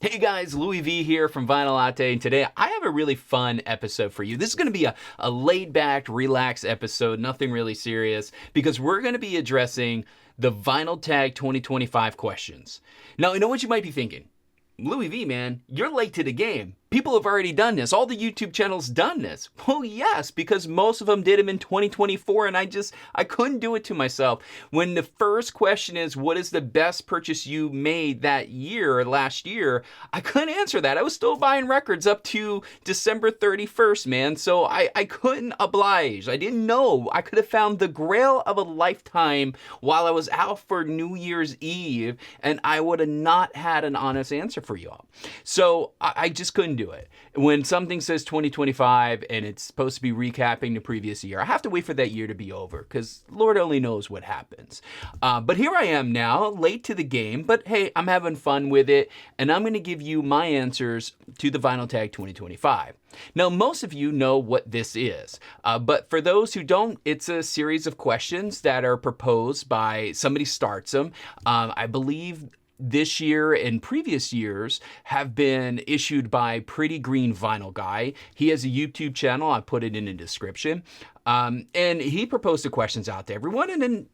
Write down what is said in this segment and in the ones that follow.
Hey guys, Louis V here from Vinyl Latte, and today I have a really fun episode for you. This is going to be a laid back, relaxed episode, nothing really serious, because we're going to be addressing the Vinyl Tag 2025 questions. Now, I know what you might be thinking. Louis V, man, you're late to the game. People have already done this. All the YouTube channels done this. Well, yes, because most of them did them in 2024, and I couldn't do it to myself. When the first question is, what is the best purchase you made that year or last year? I couldn't answer that. I was still buying records up to December 31st, man. So I couldn't oblige. I didn't know. I could have found the grail of a lifetime while I was out for New Year's Eve, and I would have not had an honest answer for y'all. So I just couldn't do it. When something says 2025 and it's supposed to be recapping the previous year, I have to wait for that year to be over because Lord only knows what happens. But here I am now, late to the game, but hey, I'm having fun with it, and I'm going to give you my answers to the Vinyl Tag 2025. Now, most of you know what this is, but for those who don't, it's a series of questions that are proposed by somebody starts them. I believe this year and previous years have been issued by Pretty Green Vinyl Guy. He has a YouTube channel. I put it in the description. And he proposed the questions out to everyone. And then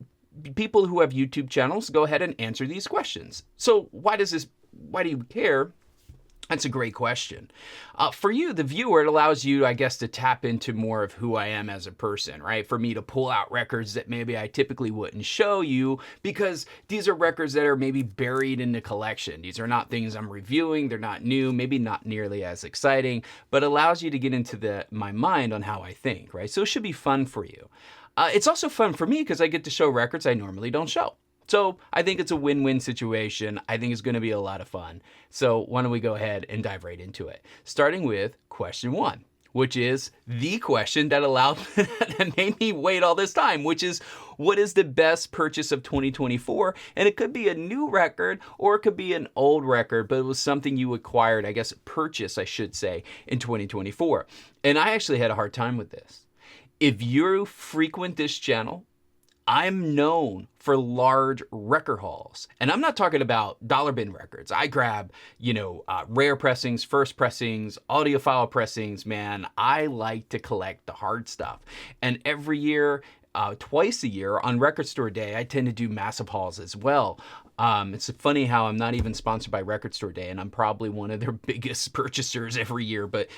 people who have YouTube channels go ahead and answer these questions. So why do you care? That's a great question. For you, the viewer, it allows you, I guess, to tap into more of who I am as a person, right? For me to pull out records that maybe I typically wouldn't show you because these are records that are maybe buried in the collection. These are not things I'm reviewing. They're not new, maybe not nearly as exciting, but allows you to get into my mind on how I think, right? So it should be fun for you. It's also fun for me because I get to show records I normally don't show. So I think it's a win-win situation. I think it's going to be a lot of fun. So why don't we go ahead and dive right into it? Starting with question one, which is the question that made me wait all this time, which is, what is the best purchase of 2024? And it could be a new record or it could be an old record, but it was something you acquired, I guess purchase, I should say, in 2024. And I actually had a hard time with this. If you frequent this channel, I'm known for large record hauls. And I'm not talking about dollar bin records. I grab, rare pressings, first pressings, audiophile pressings, man. I like to collect the hard stuff. And every year, twice a year on Record Store Day, I tend to do massive hauls as well. It's funny how I'm not even sponsored by Record Store Day, and I'm probably one of their biggest purchasers every year, but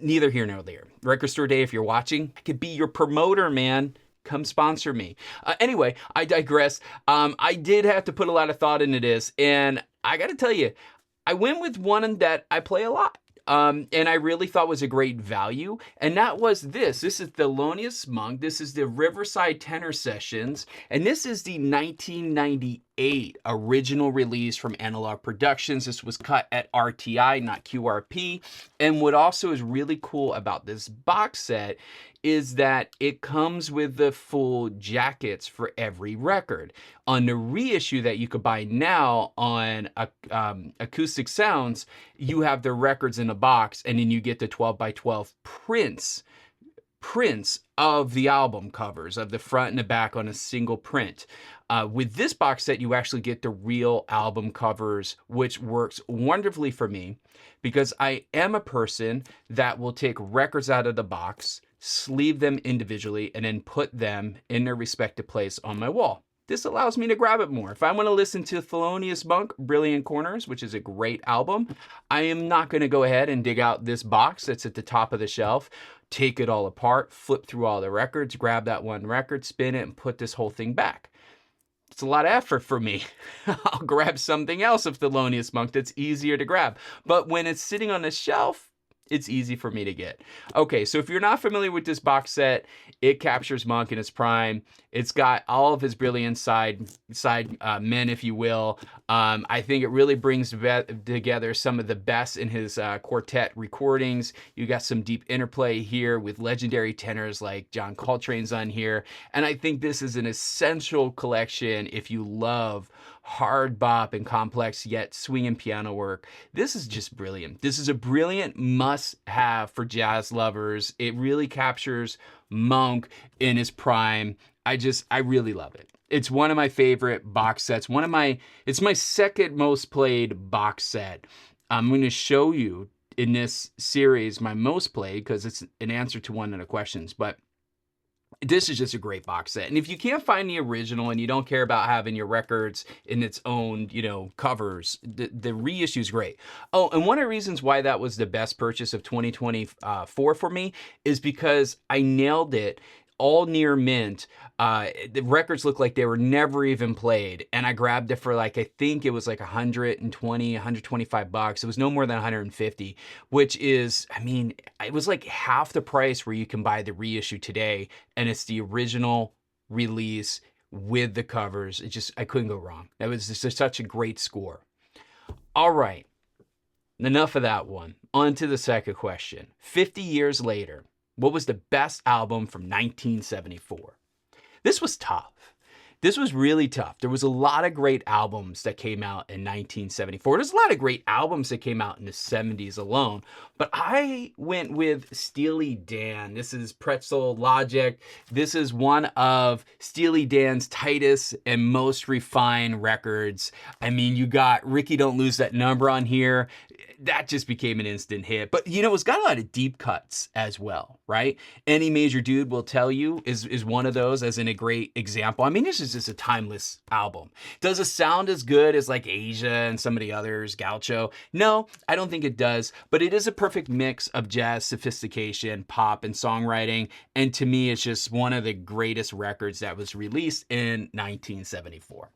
neither here nor there. Record Store Day, if you're watching, I could be your promoter, man. Come sponsor me. Anyway, I digress. I did have to put a lot of thought into this, and I got to tell you, I went with one that I play a lot. And I really thought was a great value, and that was this. This is Thelonious Monk. This is the Riverside Tenor Sessions, and this is the 1998 original release from Analog Productions. This was cut at RTI, not QRP. And what also is really cool about this box set is that it comes with the full jackets for every record. On the reissue that you could buy now on Acoustic Sounds, you have the records in a box, and then you get the 12 by 12 prints of the album covers of the front and the back on a single print. With this box set, you actually get the real album covers, which works wonderfully for me because I am a person that will take records out of the box, sleeve them individually, and then put them in their respective place on my wall. This allows me to grab it more. If I want to listen to Thelonious Monk, Brilliant Corners, which is a great album, I am not going to go ahead and dig out this box that's at the top of the shelf, take it all apart, flip through all the records, grab that one record, spin it, and put this whole thing back. It's a lot of effort for me. I'll grab something else of Thelonious Monk that's easier to grab. But when it's sitting on the shelf, it's easy for me to get. Okay, so if you're not familiar with this box set, it captures Monk in his prime. It's got all of his brilliant side men, if you will. I think it really brings together some of the best in his quartet recordings. You got some deep interplay here with legendary tenors like John Coltrane's on here. And I think this is an essential collection if you love hard bop and complex yet swinging piano work. This is just brilliant. This is a brilliant must-have for jazz lovers. It really captures Monk in his prime. I really love it. It's one of my favorite box sets. It's my second most played box set. I'm going to show you in this series my most played because it's an answer to one of the questions. But this is just a great box set. And if you can't find the original and you don't care about having your records in its own, covers, the reissue is great. Oh, and one of the reasons why that was the best purchase of 2024 for me is because I nailed it all near mint. The records look like they were never even played. And I grabbed it for I think it was like 120, 125 bucks. It was no more than 150, which is, it was like half the price where you can buy the reissue today. And it's the original release with the covers. I couldn't go wrong. That was just such a great score. All right. Enough of that one. On to the second question. 50 years later, what was the best album from 1974? This was tough. This was really tough. There was a lot of great albums that came out in 1974. There's a lot of great albums that came out in the 70s alone, but I went with Steely Dan. This is Pretzel Logic. This is one of Steely Dan's tightest and most refined records. You got Ricky Don't Lose That Number on here. That just became an instant hit. But it's got a lot of deep cuts as well, right? Any Major Dude Will Tell You is one of those, as in a great example. This is just a timeless album. Does it sound as good as Asia and some of the others, Gaucho? No, I don't think it does, but it is a perfect mix of jazz sophistication, pop, and songwriting. And to me, it's just one of the greatest records that was released in 1974.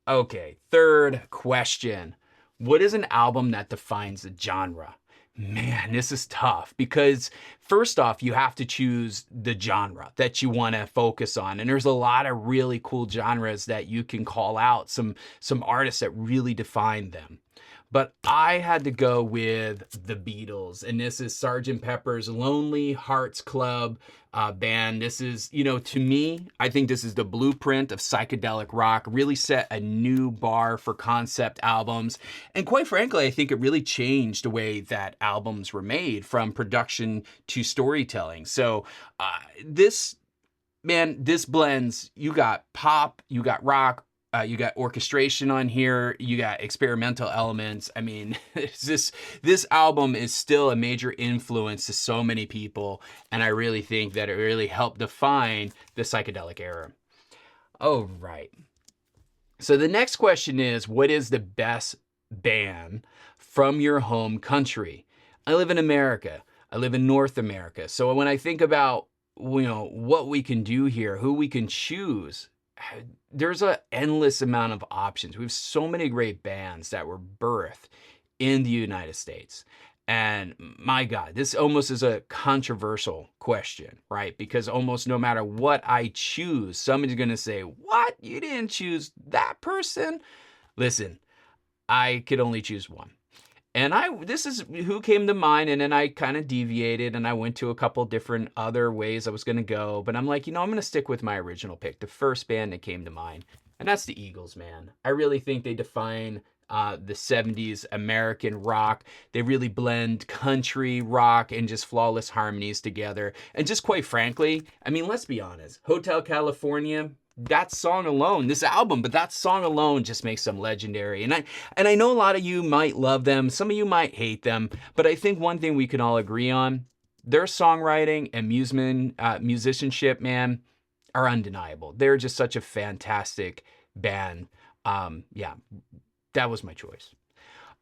Okay, third question. What is an album that defines a genre? Man, this is tough because first off, you have to choose the genre that you want to focus on. And there's a lot of really cool genres that you can call out, some artists that really define them. But I had to go with the Beatles, and this is Sgt. Pepper's Lonely Hearts Club Band. This is, to me, I think this is the blueprint of psychedelic rock, really set a new bar for concept albums. And quite frankly, I think it really changed the way that albums were made, from production to storytelling. So this blends, you got pop, you got rock, you got orchestration on here. You got experimental elements. This album is still a major influence to so many people. And I really think that it really helped define the psychedelic era. Oh, right. So the next question is, what is the best band from your home country? I live in America. I live in North America. So when I think about, what we can do here, who we can choose, there's an endless amount of options. We have so many great bands that were birthed in the United States. And my God, this almost is a controversial question, right? Because almost no matter what I choose, somebody's going to say, what? You didn't choose that person? Listen, I could only choose one. And this is who came to mind, and then I kind of deviated, and I went to a couple different other ways I was going to go. But I'm like, I'm going to stick with my original pick, the first band that came to mind, and that's the Eagles, man. I really think they define the 70s American rock. They really blend country, rock, and just flawless harmonies together. And just quite frankly, let's be honest, Hotel California, that song alone, this album, but that song alone just makes them legendary. And I know a lot of you might love them, some of you might hate them, but I think one thing we can all agree on, their songwriting and musicianship, man, are undeniable. They're just such a fantastic band. Yeah, that was my choice.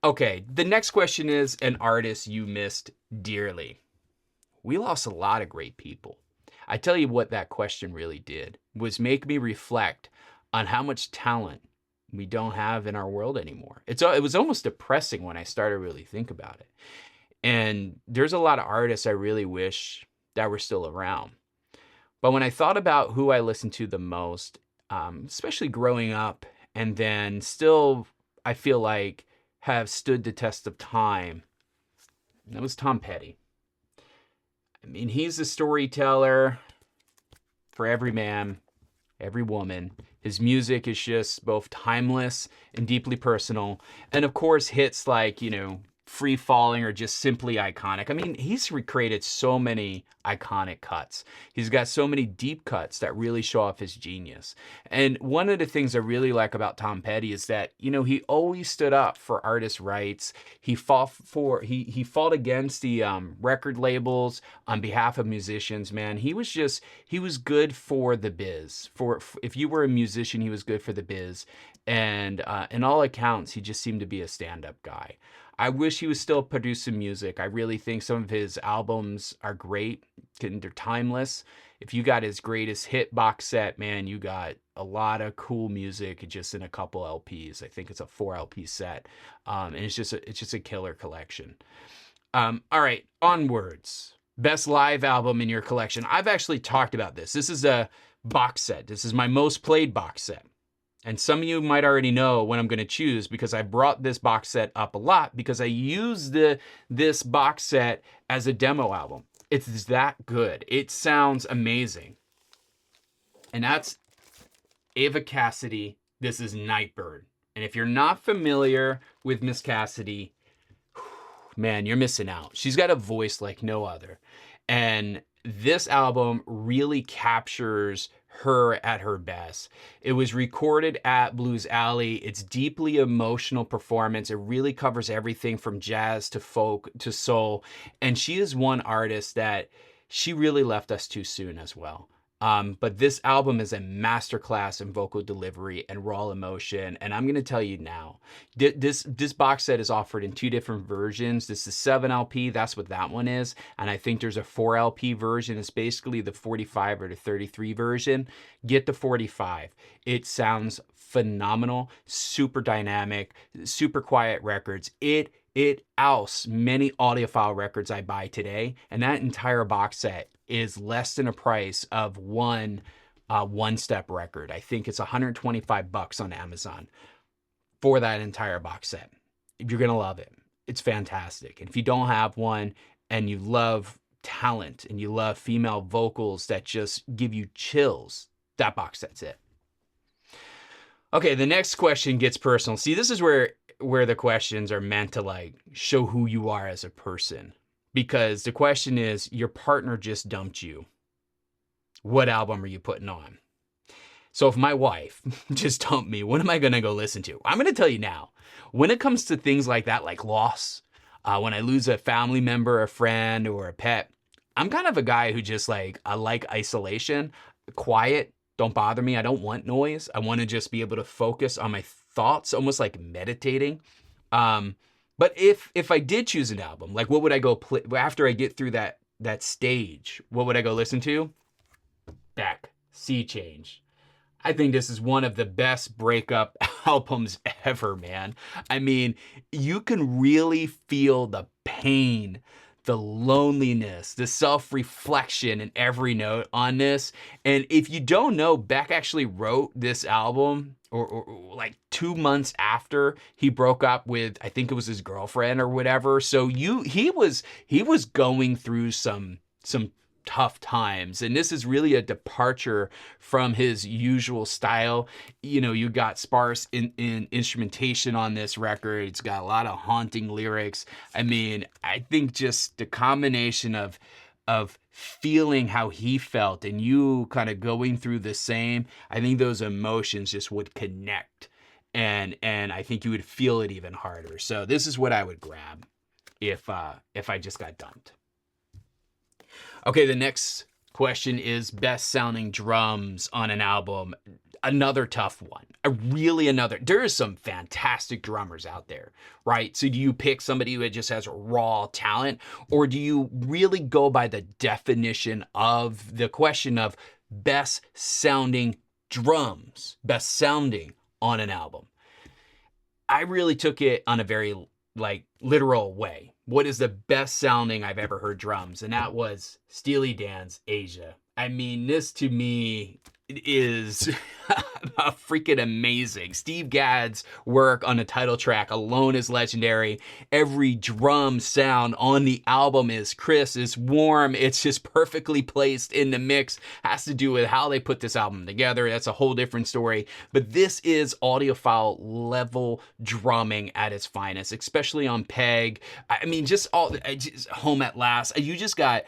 Okay, the next question is an artist you missed dearly. We lost a lot of great people. I tell you what that question really did was make me reflect on how much talent we don't have in our world anymore. It was almost depressing when I started to really think about it. And there's a lot of artists I really wish that were still around. But when I thought about who I listened to the most, especially growing up, and then still I feel like have stood the test of time, that was Tom Petty. He's a storyteller for every man, every woman. His music is just both timeless and deeply personal. And of course, hits like, Free Falling are just simply iconic. I mean, he's recreated so many iconic cuts. He's got so many deep cuts that really show off his genius. And one of the things I really like about Tom Petty is that, you know, he always stood up for artist rights. He fought against the record labels on behalf of musicians, man. He was good for the biz. If you were a musician, he was good for the biz. And in all accounts, he just seemed to be a stand-up guy. I wish he was still producing music. I really think some of his albums are great. They're timeless. If you got his greatest hit box set, man, you got a lot of cool music just in a couple LPs. I think it's a 4 LP set. And it's just a killer collection. All right, onwards. Best live album in your collection. I've actually talked about this. This is a box set. This is my most played box set. And some of you might already know what I'm going to choose because I brought this box set up a lot because I used this box set as a demo album. It's that good. It sounds amazing. And that's Ava Cassidy. This is Nightbird. And if you're not familiar with Miss Cassidy, man, you're missing out. She's got a voice like no other. And this album really captures her at her best. It was recorded at Blues Alley. It's deeply emotional performance. It really covers everything from jazz to folk to soul. And she is one artist that she really left us too soon as well. But this album is a masterclass in vocal delivery and raw emotion. And I'm going to tell you now, this box set is offered in 2 different versions. This is 7 LP. That's what that one is. And I think there's a 4 LP version. It's basically the 45 or the 33 version. Get the 45. It sounds phenomenal, super dynamic, super quiet records. It ousts many audiophile records I buy today. And that entire box set is less than a price of one one-step record. I think it's $125 on Amazon for that entire box set. You're going to love it. It's fantastic. And if you don't have one and you love talent and you love female vocals that just give you chills, that box set's it. Okay, the next question gets personal. See, this is where the questions are meant to like show who you are as a person. Because the question is, your partner just dumped you. What album are you putting on? So if my wife just dumped me, what am I going to go listen to? I'm going to tell you now. When it comes to things like that, like loss, when I lose a family member, a friend, or a pet, I'm kind of a guy who just I like isolation, quiet, don't bother me. I don't want noise. I want to just be able to focus on my thoughts, almost like meditating. But if I did choose an album, like what would I go play after I get through that stage? What would I go listen to? Beck, Sea Change. I think this is one of the best breakup albums ever, man. I mean, you can really feel the pain, the loneliness, the self-reflection in every note on this. And if you don't know, Beck actually wrote this album or like 2 months after he broke up with, I think it was his girlfriend or whatever. So he was going through some tough times. And this is really a departure from his usual style. You know, you got sparse in instrumentation on this record. It's got a lot of haunting lyrics. I mean, I think just the combination of feeling how he felt and you kind of going through the same, I think those emotions just would connect. And I think you would feel it even harder. So this is what I would grab if I just got dumped. Okay, the next question is best sounding drums on an album. Another tough one. There is some fantastic drummers out there, right? So do you pick somebody who just has raw talent, or do you really go by the definition of the question of best sounding drums, best sounding on an album? I really took it on a very literal way. What is the best sounding I've ever heard drums? And that was Steely Dan's Asia. I mean, this to me is freaking amazing. Steve Gadd's work on the title track alone is legendary. Every drum sound on the album is crisp, is warm, it's just perfectly placed in the mix. Has to do with how they put this album together. That's a whole different story. But this is audiophile level drumming at its finest, especially on Peg. I mean, just Home at Last. You just got...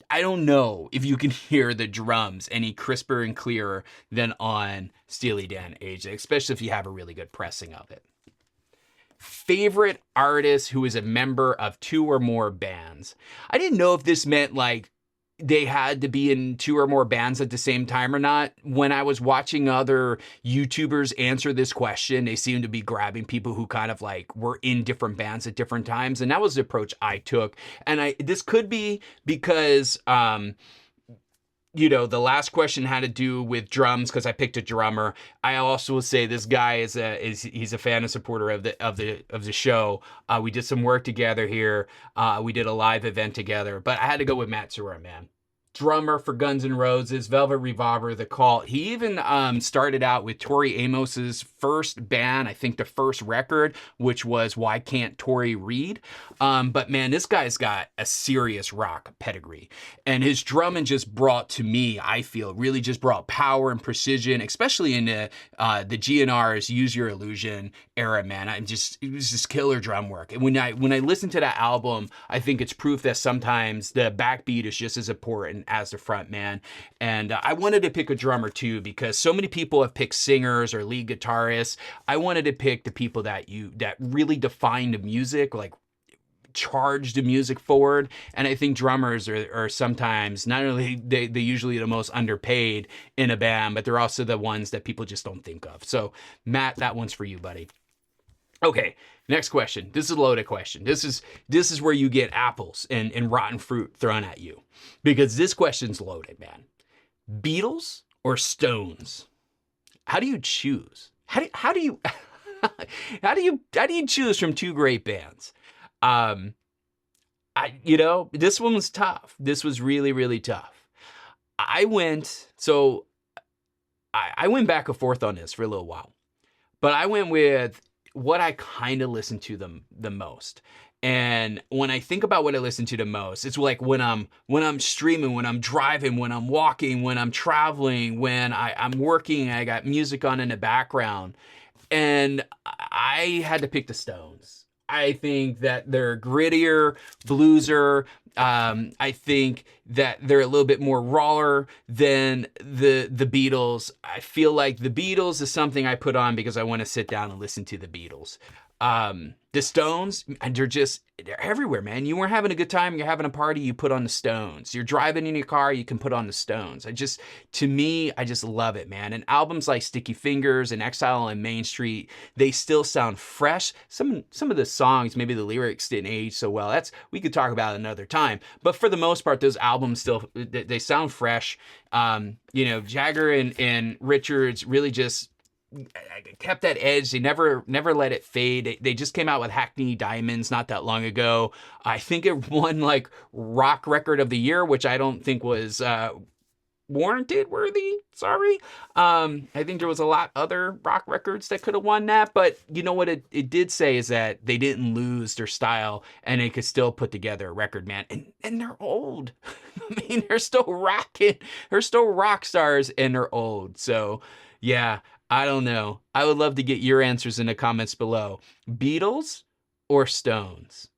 I don't know if you can hear the drums any crisper and clearer than on Steely Dan AJ, especially if you have a really good pressing of it. Favorite artist who is a member of 2 or more bands. I didn't know if this meant like they had to be in 2 or more bands at the same time or not. When I was watching other YouTubers answer this question, they seemed to be grabbing people who kind of like were in different bands at different times. And that was the approach I took. And this could be because, the last question had to do with drums because I picked a drummer. I also will say this guy he's a fan and supporter of the show. We did some work together here. We did a live event together, but I had to go with Matt Sorum, man. Drummer for Guns N' Roses, Velvet Revolver, The Cult. He even started out with Tori Amos's first band, I think the first record, which was Why Can't Tori Read? But man, this guy's got a serious rock pedigree. And his drumming just brought to me, I feel, really just brought power and precision, especially in the GNR's Use Your Illusion era, man. It was just killer drum work. And when I listen to that album, I think it's proof that sometimes the backbeat is just as important as the front man. And I wanted to pick a drummer too, because so many people have picked singers or lead guitarists. I wanted to pick the people that really define the music, like charge the music forward. And I think drummers are sometimes not only they usually the most underpaid in a band, but they're also the ones that people just don't think of. So Matt, that one's for you, buddy. Okay, next question. This is a loaded question. This is where you get apples and rotten fruit thrown at you, because this question's loaded, man. Beatles or Stones? How do you choose? How do you choose from 2 great bands? This one was tough. This was really, really tough. I went back and forth on this for a little while, but I went with what I kind of listen to the most. And when I think about what I listen to the most, it's like when I'm streaming, when I'm driving, when I'm walking, when I'm traveling, when I'm working, I got music on in the background. And I had to pick the Stones. I think that they're grittier, blueser. I think that they're a little bit more rawer than the Beatles. I feel like the Beatles is something I put on because I want to sit down and listen to the Beatles. The Stones, and they're everywhere, man. You weren't having a good time, you're having a party, you put on the Stones. You're driving in your car, you can put on the Stones. I just love it, man. And albums like Sticky Fingers and Exile on Main Street, they still sound fresh. Some of the songs, maybe the lyrics didn't age so well. We could talk about it another time. But for the most part, those albums still, they sound fresh. Jagger and Richards really just kept that edge. They never let it fade. They just came out with Hackney Diamonds not that long ago. I think it won like Rock Record of the Year, which I don't think was warranted worthy. Sorry. I think there was a lot other rock records that could have won that, but you know what it did say is that they didn't lose their style and they could still put together a record, man. And they're old. I mean, they're still rocking. They're still rock stars and they're old. So yeah, I don't know. I would love to get your answers in the comments below. Beatles or Stones?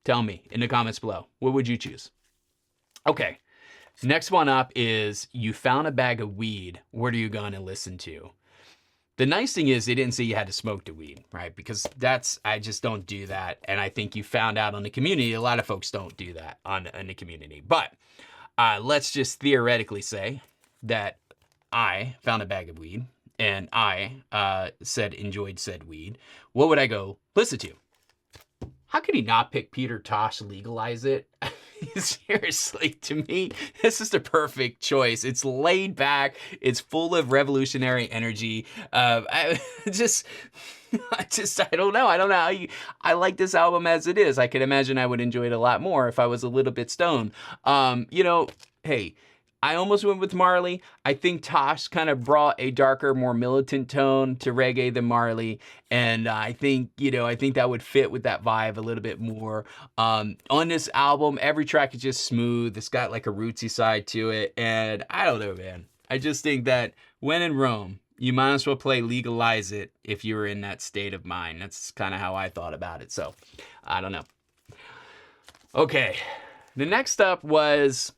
Tell me in the comments below. What would you choose? Okay. Next one up is you found a bag of weed. What are you going to listen to? The nice thing is they didn't say you had to smoke the weed, right? Because I just don't do that. And I think you found out on the community, a lot of folks don't do that in the community. But let's just theoretically say that I found a bag of weed and I enjoyed said weed. What would I go listen to? How could he not pick Peter Tosh, Legalize It? Seriously, to me, this is the perfect choice. It's laid back. It's full of revolutionary energy. I don't know. I don't know I like this album as it is. I can imagine I would enjoy it a lot more if I was a little bit stoned. Hey, I almost went with Marley. I think Tosh kind of brought a darker, more militant tone to reggae than Marley. And I think, I think that would fit with that vibe a little bit more. On this album, every track is just smooth. It's got like a rootsy side to it. And I don't know, man. I just think that when in Rome, you might as well play Legalize It if you were in that state of mind. That's kind of how I thought about it. So I don't know. Okay. The next up was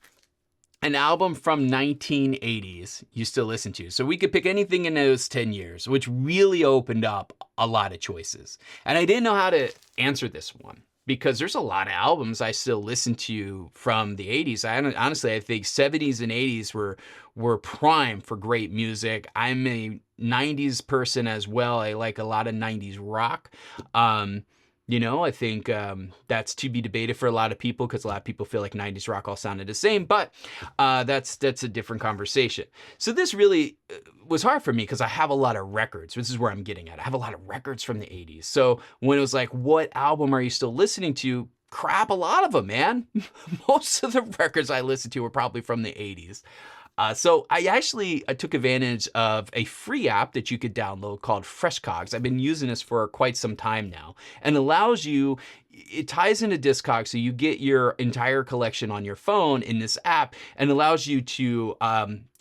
an album from 1980s you still listen to. So we could pick anything in those 10 years, which really opened up a lot of choices. And I didn't know how to answer this one because there's a lot of albums I still listen to from the 80s. Honestly, I think 70s and 80s were prime for great music. I'm a 90s person as well. I like a lot of 90s rock. I think that's to be debated for a lot of people because a lot of people feel like 90s rock all sounded the same, but that's a different conversation. So this really was hard for me because I have a lot of records. This is where I'm getting at. I have a lot of records from the 80s. So when it was like, what album are you still listening to? Crap, a lot of them, man. Most of the records I listened to were probably from the 80s. So I took advantage of a free app that you could download called Freshcogs. I've been using this for quite some time now, and it ties into Discogs, so you get your entire collection on your phone in this app, and allows you to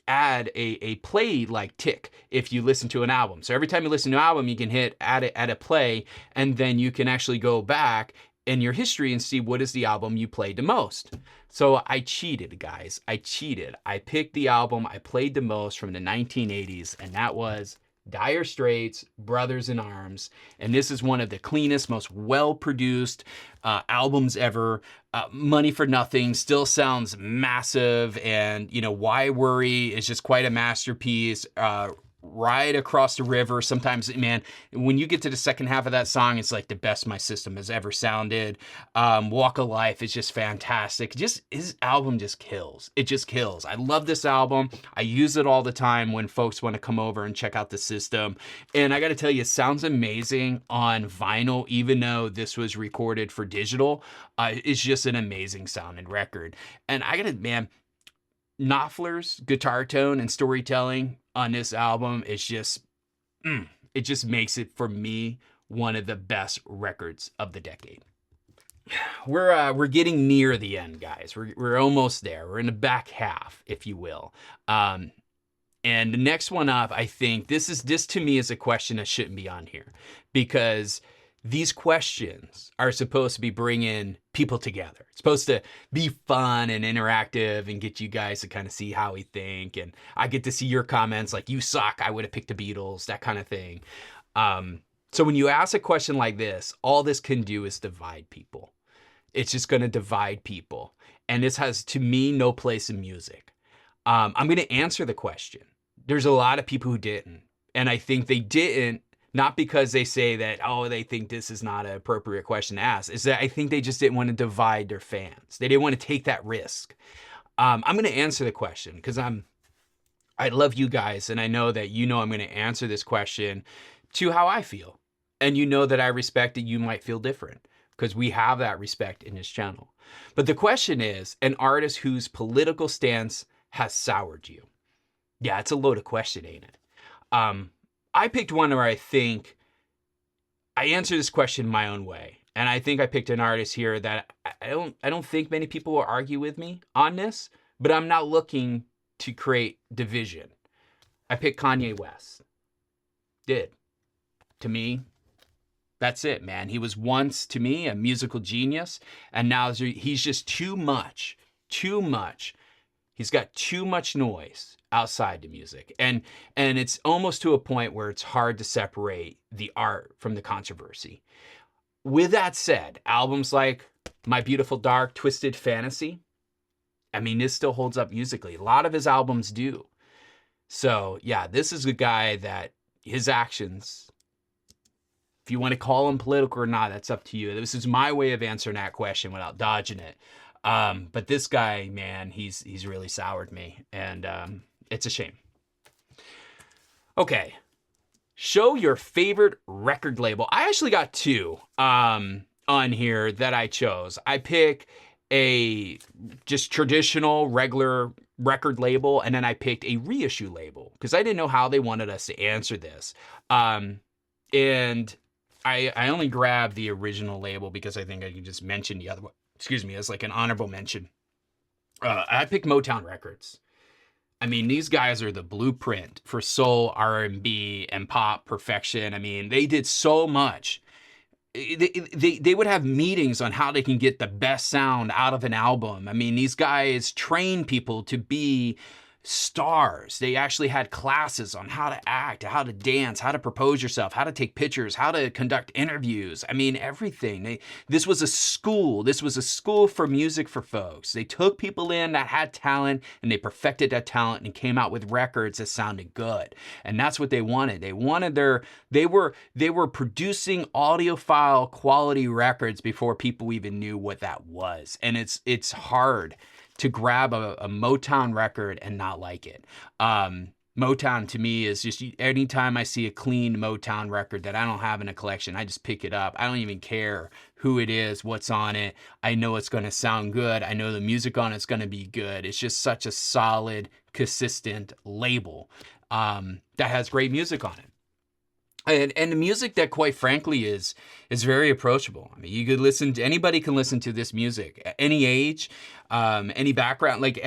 add a play like tick if you listen to an album. So every time you listen to an album, you can hit add a play, and then you can actually go back in your history and see what is the album you played the most. So I cheated, guys. I cheated. I picked the album I played the most from the 1980s, and that was Dire Straits' Brothers in Arms. And this is one of the cleanest, most well-produced albums ever. Money for Nothing still sounds massive, and, Why Worry is just quite a masterpiece. Ride Across the River. Sometimes, man, when you get to the second half of that song, it's like the best my system has ever sounded. Walk of Life is just fantastic. His album just kills. It just kills. I love this album. I use it all the time when folks want to come over and check out the system. And I got to tell you, it sounds amazing on vinyl, even though this was recorded for digital. It's just an amazing sounding record. And Knopfler's guitar tone and storytelling on this album is just, it just makes it, for me, one of the best records of the decade. We're getting near the end, guys. We're almost there. We're in the back half, if you will. And the next one up, I think this to me is a question that shouldn't be on here, because these questions are supposed to be bringing people together. It's supposed to be fun and interactive and get you guys to kind of see how we think. And I get to see your comments like, you suck, I would have picked the Beatles, that kind of thing. So when you ask a question like this, all this can do is divide people. It's just going to divide people. And this has, to me, no place in music. I'm going to answer the question. There's a lot of people who didn't. And I think they didn't, not because they say that, they think this is not an appropriate question to ask. Is that I think they just didn't want to divide their fans. They didn't want to take that risk. I'm going to answer the question because I love you guys. And I know that I'm going to answer this question to how I feel. And that I respect that you might feel different, because we have that respect in this channel. But the question is, an artist whose political stance has soured you. Yeah, it's a loaded question, ain't it? I picked one where I think I answer this question my own way. And I think I picked an artist here that I don't think many people will argue with me on this, but I'm not looking to create division. I picked Kanye West. Did. To me, that's it, man. He was once, to me, a musical genius, and now he's just too much. He's got too much noise outside the music. And it's almost to a point where it's hard to separate the art from the controversy. With that said, albums like My Beautiful Dark Twisted Fantasy, this still holds up musically. A lot of his albums do. So yeah, this is a guy that his actions, if you want to call him political or not, that's up to you. This is my way of answering that question without dodging it. But this guy, man, he's really soured me, and it's a shame. Okay. Show your favorite record label. I actually got two on here that I chose. I pick a just traditional, regular record label, and then I picked a reissue label because I didn't know how they wanted us to answer this. And I only grabbed the original label because I think I can just mention the other one, excuse me, as like an honorable mention. I picked Motown Records. I mean, these guys are the blueprint for soul, R&B, and pop perfection. I mean, they did so much. They would have meetings on how they can get the best sound out of an album. I mean, these guys train people to be stars. They actually had classes on how to act, how to dance, how to propose yourself, how to take pictures, how to conduct interviews. I mean, everything. This was a school. This was a school for music for folks. They took people in that had talent and they perfected that talent and came out with records that sounded good. And that's what they wanted. They were producing audiophile quality records before people even knew what that was. And it's hard to grab a Motown record and not like it. Motown to me is just, anytime I see a clean Motown record that I don't have in a collection, I just pick it up. I don't even care who it is, what's on it. I know it's going to sound good. I know the music on it's going to be good. It's just such a solid, consistent label that has great music on it. And the music that, quite frankly, is very approachable. I mean, you could anybody can listen to this music at any age, any background. Like,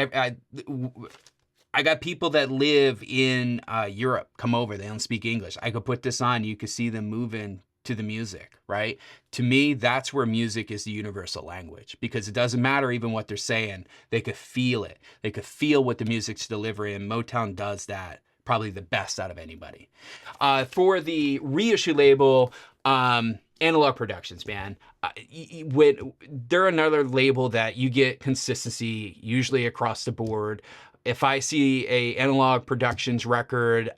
I got people that live in Europe come over. They don't speak English. I could put this on. You could see them moving to the music, right? To me, that's where music is the universal language, because it doesn't matter even what they're saying. They could feel it. They could feel what the music's delivering, and Motown does that probably the best out of anybody. For the reissue label, Analog Productions, man. They're another label that you get consistency, usually across the board. If I see a Analog Productions record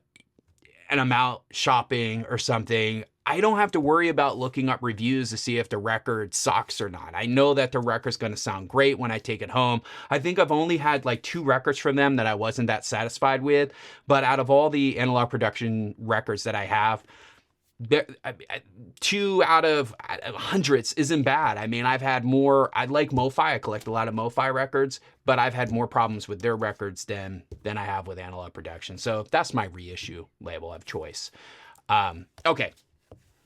and I'm out shopping or something, I don't have to worry about looking up reviews to see if the record sucks or not. I know that the record's going to sound great when I take it home. I think I've only had like 2 records from them that I wasn't that satisfied with. But out of all the Analog Production records that I have, 2 out of hundreds isn't bad. I mean, I've had more. I like MoFi. I collect a lot of MoFi records, but I've had more problems with their records than I have with Analog Production. So that's my reissue label of choice. Okay.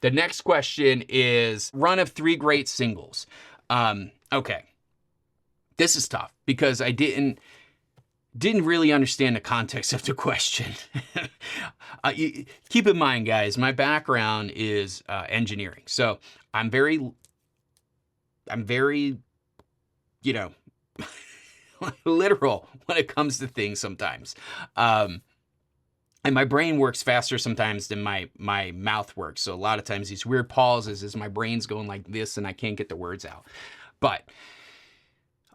The next question is run of 3 great singles. Okay. This is tough because I didn't really understand the context of the question. Keep in mind, guys, my background is engineering. So I'm very, literal when it comes to things sometimes. And my brain works faster sometimes than my mouth works. So a lot of times these weird pauses as my brain's going like this and I can't get the words out. But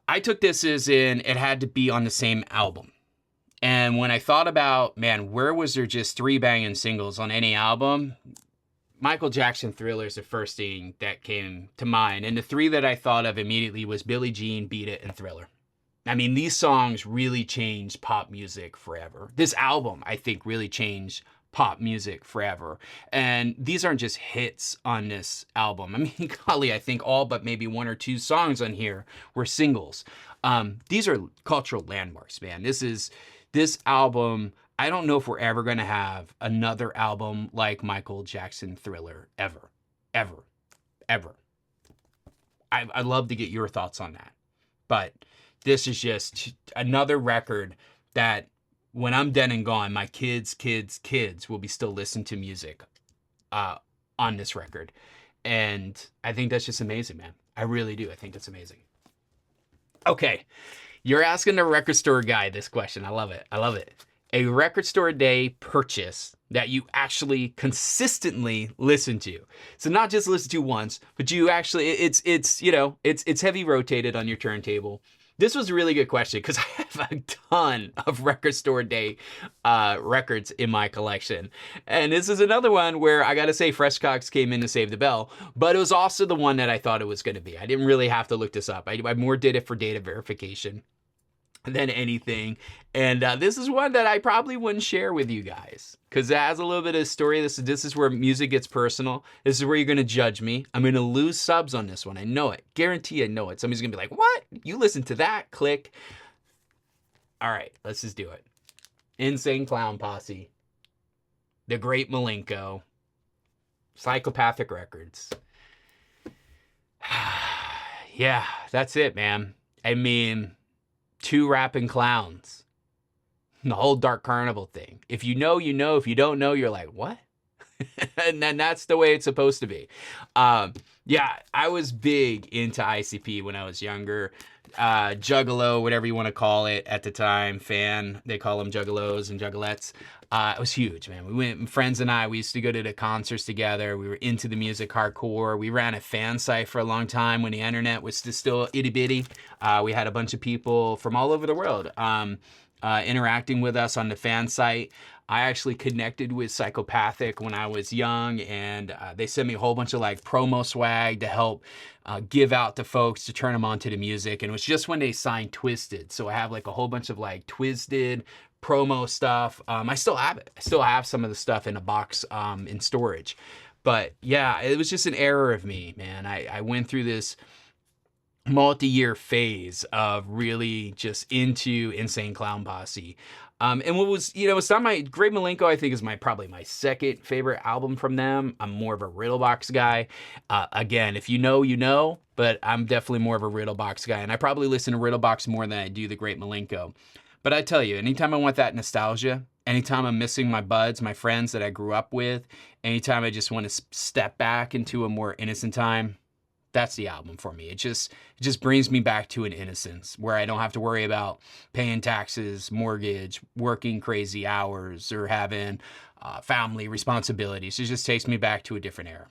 I took this as in it had to be on the same album. And when I thought about, man, where was there just 3 banging singles on any album? Michael Jackson Thriller is the first thing that came to mind. And the 3 that I thought of immediately was Billie Jean, Beat It, and Thriller. I mean, these songs really changed pop music forever. This album, I think, really changed pop music forever. And these aren't just hits on this album. I mean, golly, I think all but maybe 1 or 2 songs on here were singles. These are cultural landmarks, man. This album, I don't know if we're ever going to have another album like Michael Jackson Thriller ever. I'd love to get your thoughts on that. But this is just another record that when I'm dead and gone, my kids will be still listening to music on this record. And I think that's just amazing, man. I really do. I think that's amazing. Okay. You're asking the record store guy this question. I love it. A record store day purchase that you actually consistently listen to. So not just listen to once, but you actually, it's heavy rotated on your turntable. This was a really good question because I have a ton of record store day records in my collection. And this is another one where I got to say Fresh Cox came in to save the bell, but it was also the one that I thought it was going to be. I didn't really have to look this up. I more did it for data verification. than anything. And this is one that I probably wouldn't share with you guys because it has a little bit of story. This is where music gets personal. This is where you're going to judge me. I'm going to lose subs on this one. I know it. Guarantee I know it. Somebody's going to be like, what? You listen to that? Click. All right, let's just do it. Insane Clown Posse. The Great Milenko. Psychopathic Records. Yeah, that's it, man. I mean, two rapping clowns. The whole Dark Carnival thing. If you know, you know. If you don't know, you're like, what? And then that's the way it's supposed to be. Yeah, I was big into ICP when I was younger. Juggalo, whatever you want to call it at the time, fan. They call them juggalos and juggalettes. It was huge, man. We went, friends and I, we used to go to the concerts together. We were into the music hardcore. We ran a fan site for a long time when the internet was still itty bitty. We had a bunch of people from all over the world interacting with us on the fan site. I actually connected with Psychopathic when I was young, and they sent me a whole bunch of like promo swag to help give out to folks to turn them on to the music. And it was just when they signed Twisted. So I have like a whole bunch of like Twisted promo stuff. I still have it. I still have some of the stuff in a box in storage. But yeah, it was just an error of me, man. I went through this multi-year phase of really just into Insane Clown Posse. And what was, it's not my Great Milenko, I think is probably my second favorite album from them. I'm more of a Riddlebox guy. Again, if you know, you know, but I'm definitely more of a Riddlebox guy. And I probably listen to Riddlebox more than I do the Great Milenko. But I tell you, anytime I want that nostalgia, anytime I'm missing my buds, my friends that I grew up with, anytime I just want to step back into a more innocent time, that's the album for me. It just brings me back to an innocence where I don't have to worry about paying taxes, mortgage, working crazy hours, or having family responsibilities. It just takes me back to a different era.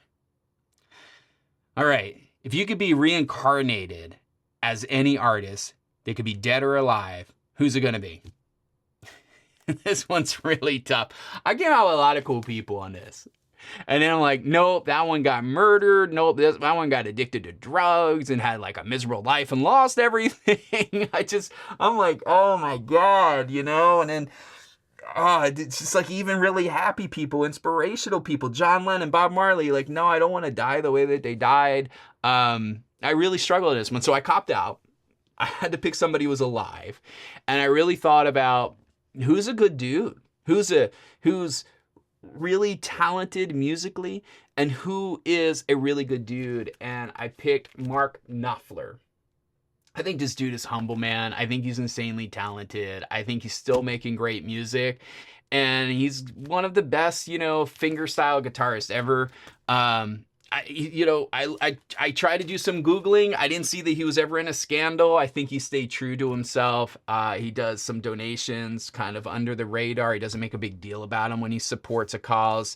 All right. If you could be reincarnated as any artist, they could be dead or alive, who's it going to be? This one's really tough. I came out with a lot of cool people on this. And then I'm like, nope, that one got murdered. Nope, that one got addicted to drugs and had like a miserable life and lost everything. I'm like, oh my God, And then, it's just like even really happy people, inspirational people, John Lennon, Bob Marley, like, no, I don't want to die the way that they died. I really struggled with this one. So I copped out. I had to pick somebody who was alive. And I really thought about who's a good dude, who's really talented musically, and who is a really good dude. And I picked Mark Knopfler. I think this dude is humble, man. I think he's insanely talented. I think he's still making great music, and he's one of the best, fingerstyle guitarists ever. I tried to do some Googling. I didn't see that he was ever in a scandal. I think he stayed true to himself. He does some donations kind of under the radar. He doesn't make a big deal about them when he supports a cause.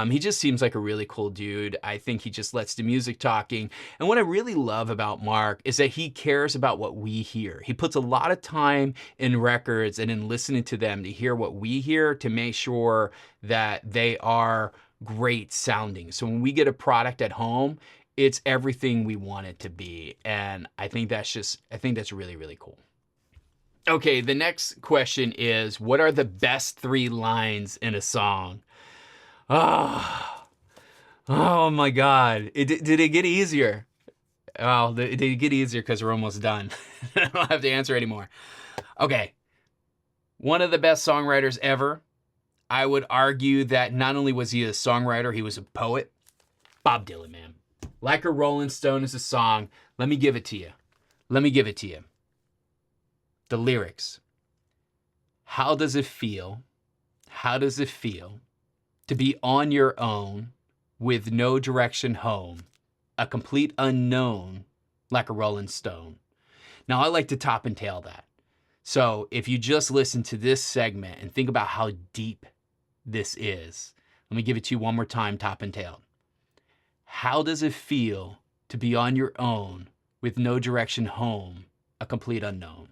He just seems like a really cool dude. I think he just lets the music talking. And what I really love about Mark is that he cares about what we hear. He puts a lot of time in records and in listening to them to hear what we hear, to make sure that they are great sounding. So when we get a product at home, it's everything we want it to be. And I think that's really, really cool. Okay, the next question is, what are the best 3 lines in a song? Oh my God. Did it get easier? Well, it did get easier because we're almost done. I don't have to answer anymore. Okay. One of the best songwriters ever. I would argue that not only was he a songwriter, he was a poet. Bob Dylan, man. Like a Rolling Stone is a song. Let me give it to you. The lyrics. How does it feel? How does it feel to be on your own with no direction home? A complete unknown like a Rolling Stone. Now, I like to top and tail that. So if you just listen to this segment and think about how deep this is, let me give it to you one more time, top and tail. How does it feel to be on your own with no direction home, a complete unknown?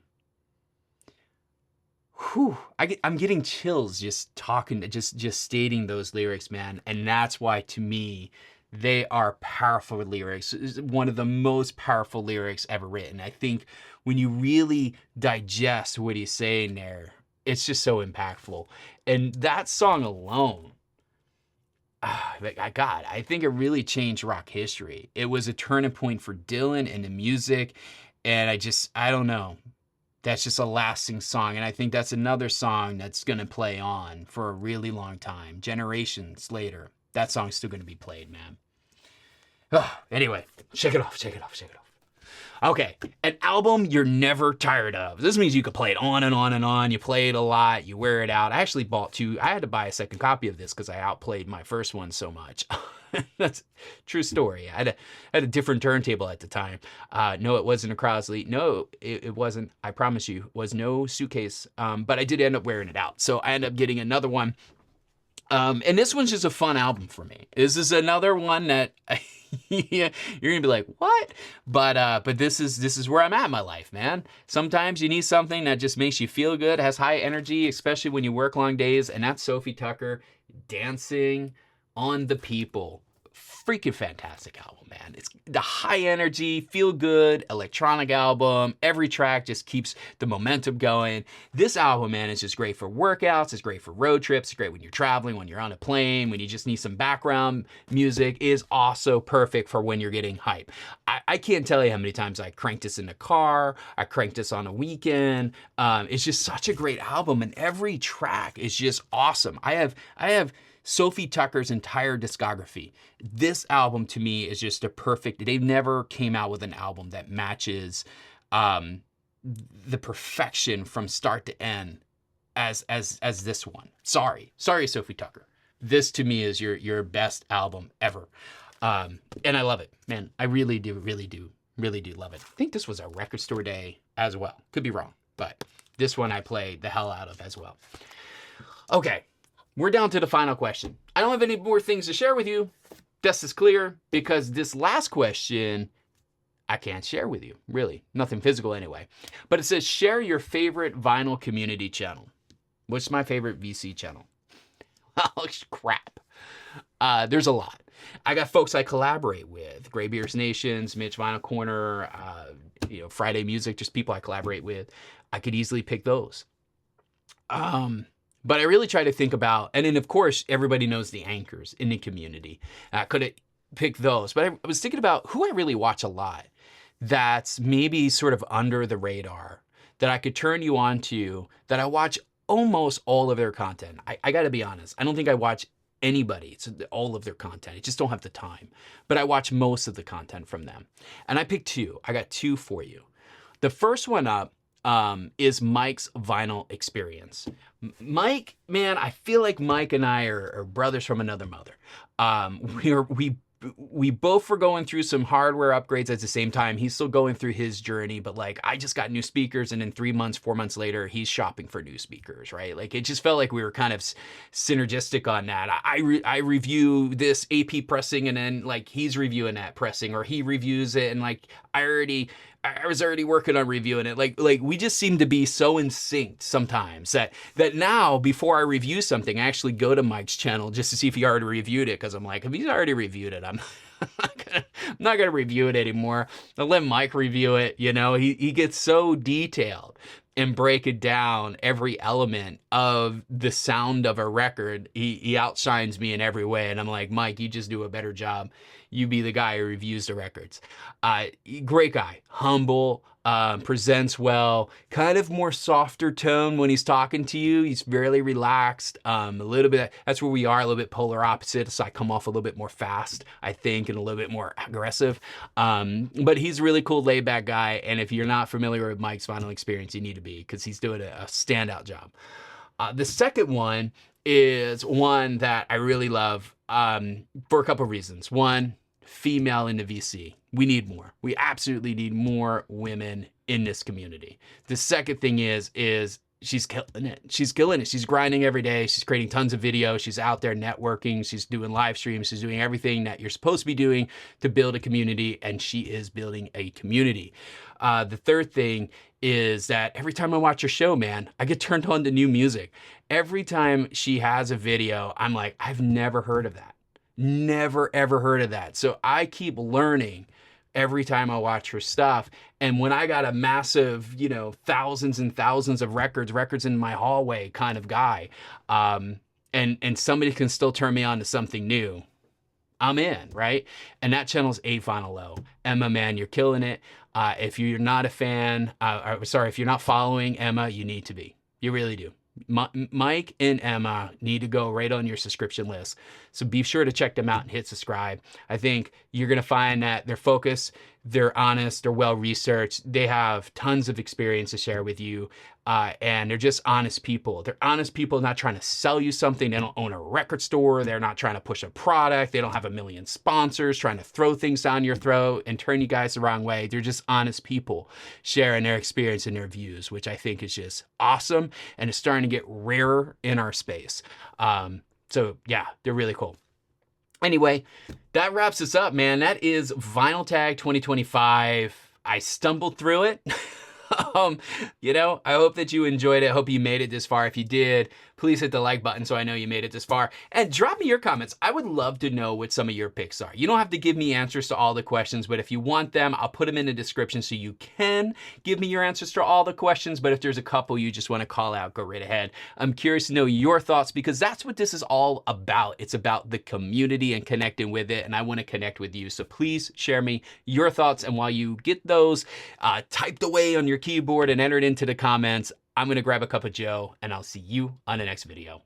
Whew, I'm getting chills just talking, just stating those lyrics, man. And that's why, to me, They are powerful lyrics. It's one of the most powerful lyrics ever written. I think when you really digest what he's saying there, it's just so impactful. And that song alone, God, I think it really changed rock history. It was a turning point for Dylan and the music. And I don't know. That's just a lasting song. And I think that's another song that's going to play on for a really long time. Generations later, that song's still going to be played, man. Anyway, shake it off. Okay, an album you're never tired of. This means you could play it on and on and on. You play it a lot. You wear it out. I actually bought two. I had to buy a second copy of this because I outplayed my first one so much. That's a true story. I had a different turntable at the time. No, it wasn't a Crosley. No, it wasn't. I promise you, it was no suitcase. But I did end up wearing it out. So I ended up getting another one. And this one's just a fun album for me. This is another one that yeah, you're gonna be like, what? But this is where I'm at in my life, man. Sometimes you need something that just makes you feel good, has high energy, especially when you work long days. And that's Sophie Tucker, Dancing on the People. Freaking fantastic album, man. It's the high energy, feel good, electronic album. Every track just keeps the momentum going. This album, man, is just great for workouts. It's great for road trips. It's great when you're traveling, when you're on a plane, when you just need some background music. It is also perfect for when you're getting hype. I can't tell you how many times I cranked this in the car. I cranked this on a weekend. It's just such a great album, and every track is just awesome. I have Sophie Tucker's entire discography. This album to me is just a perfect, they've never came out with an album that matches the perfection from start to end as this one. Sorry, Sophie Tucker. This to me is your best album ever. And I love it, man. I really do love it. I think this was a record store day as well. Could be wrong, but this one I played the hell out of as well. Okay. We're down to the final question. I don't have any more things to share with you. This is clear because this last question I can't share with you, really. Nothing physical anyway. But it says, share your favorite vinyl community channel. What's my favorite VC channel? Oh, crap. There's a lot. I got folks I collaborate with. Gray Beers Nations, Mitch Vinyl Corner, Friday Music, just people I collaborate with. I could easily pick those. But I really try to think about, and then of course, everybody knows the anchors in the community. I could have picked those, but I was thinking about who I really watch a lot that's maybe sort of under the radar that I could turn you on to, that I watch almost all of their content. I got to be honest. I don't think I watch anybody. It's all of their content. I just don't have the time, but I watch most of the content from them. And I picked two. I got two for you. The first one up is Mike's Vinyl Experience. Mike, man, I feel like Mike and I are brothers from another mother. We both were going through some hardware upgrades at the same time. He's still going through his journey, but like I just got new speakers, and then 3 months, 4 months later, he's shopping for new speakers, right? Like it just felt like we were kind of synergistic on that. I review this AP pressing, and then like he's reviewing that pressing, or he reviews it, and like I was already working on reviewing it. Like we just seem to be so in sync sometimes that now before I review something, I actually go to Mike's channel just to see if he already reviewed it. Cause I'm like, if he's already reviewed it, I'm not gonna review it anymore. I'll let Mike review it. You know, he gets so detailed and break it down every element of the sound of a record. He outshines me in every way. And I'm like, Mike, you just do a better job. You be the guy who reviews the records. Great guy, humble, presents well, kind of more softer tone when he's talking to you. He's fairly relaxed, a little bit, that's where we are, a little bit polar opposite. So I come off a little bit more fast, I think, and a little bit more aggressive. But he's a really cool, laid back guy. And if you're not familiar with Mike's Vinyl Experience, you need to be, because he's doing a standout job. The second one is one that I really love for a couple of reasons. One, female in the VC. We need more. We absolutely need more women in this community. The second thing is she's killing it. She's killing it. She's grinding every day. She's creating tons of videos. She's out there networking. She's doing live streams. She's doing everything that you're supposed to be doing to build a community, and she is building a community. The third thing is that every time I watch her show, man, I get turned on to new music. Every time she has a video, I'm like, I've never heard of that. Never ever heard of that. So I keep learning every time I watch her stuff. And when I got a massive, you know, thousands and thousands of records in my hallway kind of guy, and somebody can still turn me on to something new, I'm in, right? And that channel's 8 Final Low. Emma, man, you're killing it. If you're not a fan, if you're not following Emma, you need to be. You really do. Mike and Emma need to go right on your subscription list. So be sure to check them out and hit subscribe. I think you're going to find that they're focused, they're honest, they're well-researched. They have tons of experience to share with you. And they're just honest people. They're honest people not trying to sell you something. They don't own a record store. They're not trying to push a product. They don't have a million sponsors trying to throw things down your throat and turn you guys the wrong way. They're just honest people sharing their experience and their views, which I think is just awesome. And it's starting to get rarer in our space. So yeah, they're really cool. Anyway, that wraps us up, man. That is Vinyl Tag 2025. I stumbled through it. You know, I hope that you enjoyed it. I hope you made it this far. If you did, please hit the like button so I know you made it this far. And drop me your comments. I would love to know what some of your picks are. You don't have to give me answers to all the questions, but if you want them, I'll put them in the description so you can give me your answers to all the questions. But if there's a couple you just want to call out, go right ahead. I'm curious to know your thoughts because that's what this is all about. It's about the community and connecting with it, and I want to connect with you. So please share me your thoughts, and while you get those typed away on your keyboard and entered into the comments, I'm going to grab a cup of Joe, and I'll see you on the next video.